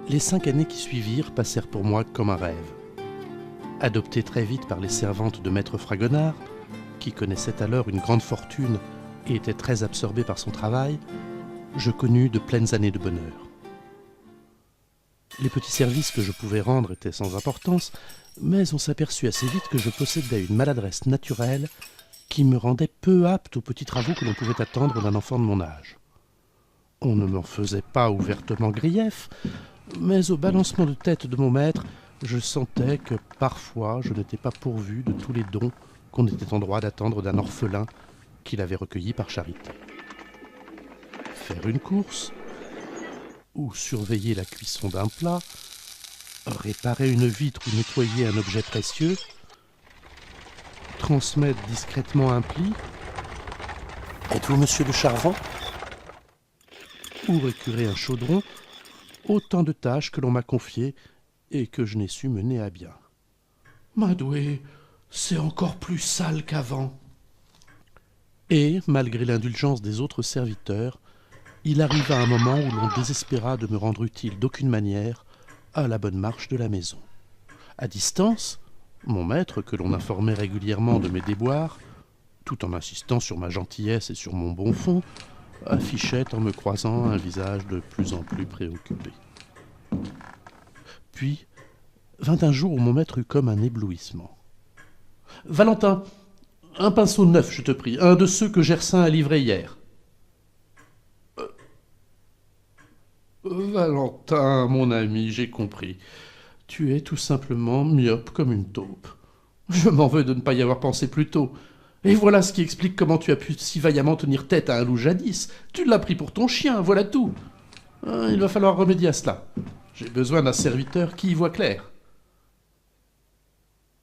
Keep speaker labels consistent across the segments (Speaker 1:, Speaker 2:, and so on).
Speaker 1: Les 5 années qui suivirent passèrent pour moi comme un rêve. Adopté très vite par les servantes de maître Fragonard, qui connaissait alors une grande fortune et était très absorbé par son travail, je connus de pleines années de bonheur. Les petits services que je pouvais rendre étaient sans importance, mais on s'aperçut assez vite que je possédais une maladresse naturelle qui me rendait peu apte aux petits travaux que l'on pouvait attendre d'un enfant de mon âge. On ne m'en faisait pas ouvertement grief, mais au balancement de tête de mon maître, je sentais que parfois je n'étais pas pourvu de tous les dons qu'on était en droit d'attendre d'un orphelin qu'il avait recueilli par charité. Faire une course, ou surveiller la cuisson d'un plat, réparer une vitre ou nettoyer un objet précieux, transmettre discrètement un pli. Êtes-vous monsieur de Charvant? Ou récurer un chaudron, autant de tâches que l'on m'a confiées et que je n'ai su mener à bien. Madoué, c'est encore plus sale qu'avant. Et, malgré l'indulgence des autres serviteurs, il arriva un moment où l'on désespéra de me rendre utile d'aucune manière à la bonne marche de la maison. À distance, mon maître, que l'on informait régulièrement de mes déboires, tout en insistant sur ma gentillesse et sur mon bon fond, affichait en me croisant un visage de plus en plus préoccupé. Puis vint un jour où mon maître eut comme un éblouissement. « Valentin, un pinceau neuf, je te prie, un de ceux que Gersin a livré hier. » Valentin, mon ami, j'ai compris. Tu es tout simplement myope comme une taupe. Je m'en veux de ne pas y avoir pensé plus tôt. Et voilà ce qui explique comment tu as pu si vaillamment tenir tête à un loup jadis. Tu l'as pris pour ton chien, voilà tout. Il va falloir remédier à cela. J'ai besoin d'un serviteur qui y voit clair.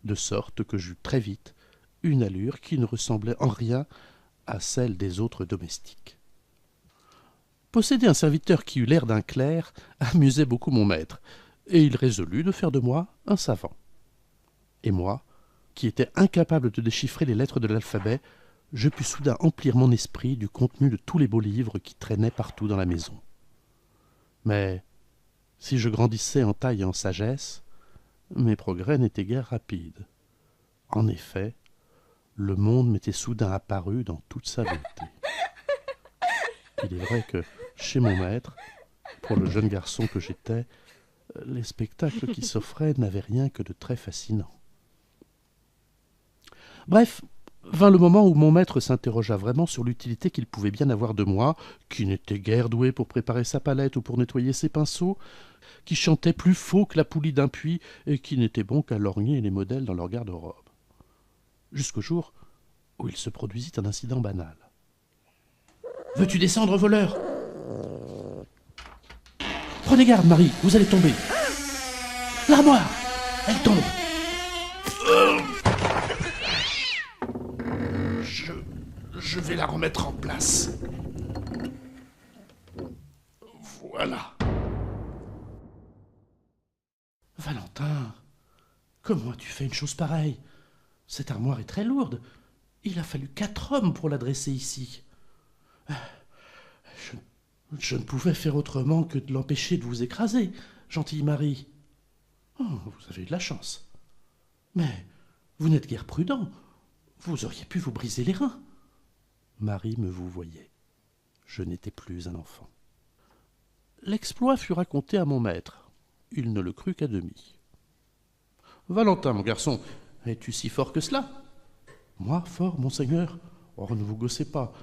Speaker 1: De sorte que j'eus très vite une allure qui ne ressemblait en rien à celle des autres domestiques. Posséder un serviteur qui eut l'air d'un clerc amusait beaucoup mon maître, et il résolut de faire de moi un savant. Et moi, qui étais incapable de déchiffrer les lettres de l'alphabet, je pus soudain emplir mon esprit du contenu de tous les beaux livres qui traînaient partout dans la maison. Mais, si je grandissais en taille et en sagesse, mes progrès n'étaient guère rapides. En effet, le monde m'était soudain apparu dans toute sa beauté. Il est vrai que, chez mon maître, pour le jeune garçon que j'étais, les spectacles qui s'offraient n'avaient rien que de très fascinant. Bref, vint le moment où mon maître s'interrogea vraiment sur l'utilité qu'il pouvait bien avoir de moi, qui n'était guère doué pour préparer sa palette ou pour nettoyer ses pinceaux, qui chantait plus faux que la poulie d'un puits et qui n'était bon qu'à lorgner les modèles dans leur garde-robe. Jusqu'au jour où il se produisit un incident banal. « Veux-tu descendre, voleur ?»« Prenez garde, Marie, vous allez tomber. »« L'armoire, elle tombe. » Je vais la remettre en place. Voilà. Valentin, comment as-tu fait une chose pareille? Cette armoire est très lourde. Il a fallu 4 hommes pour la dresser ici. Je ne pouvais faire autrement que de l'empêcher de vous écraser, gentille Marie. Oh, vous avez eu de la chance. Mais vous n'êtes guère prudent. Vous auriez pu vous briser les reins. Marie me vouvoyait. Je n'étais plus un enfant. L'exploit fut raconté à mon maître. Il ne le crut qu'à demi. « Valentin, mon garçon, es-tu si fort que cela ?»« Moi, fort, monseigneur? Oh, ne vous gossez pas.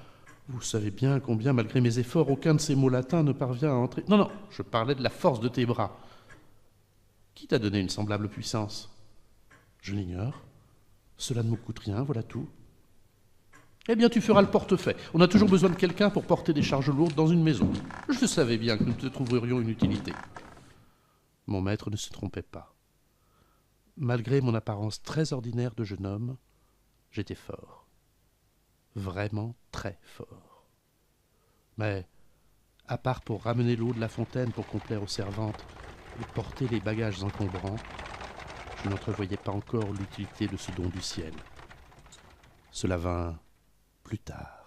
Speaker 1: Vous savez bien combien, malgré mes efforts, aucun de ces mots latins ne parvient à entrer... » Non, je parlais de la force de tes bras. Qui t'a donné une semblable puissance? Je l'ignore. Cela ne me coûte rien, voilà tout. Eh bien, tu feras le portefeuille. On a toujours besoin de quelqu'un pour porter des charges lourdes dans une maison. Je savais bien que nous te trouverions une utilité. Mon maître ne se trompait pas. Malgré mon apparence très ordinaire de jeune homme, j'étais fort. Vraiment très fort. Mais, à part pour ramener l'eau de la fontaine pour complaire aux servantes et porter les bagages encombrants, je n'entrevoyais pas encore l'utilité de ce don du ciel. Cela vint plus tard.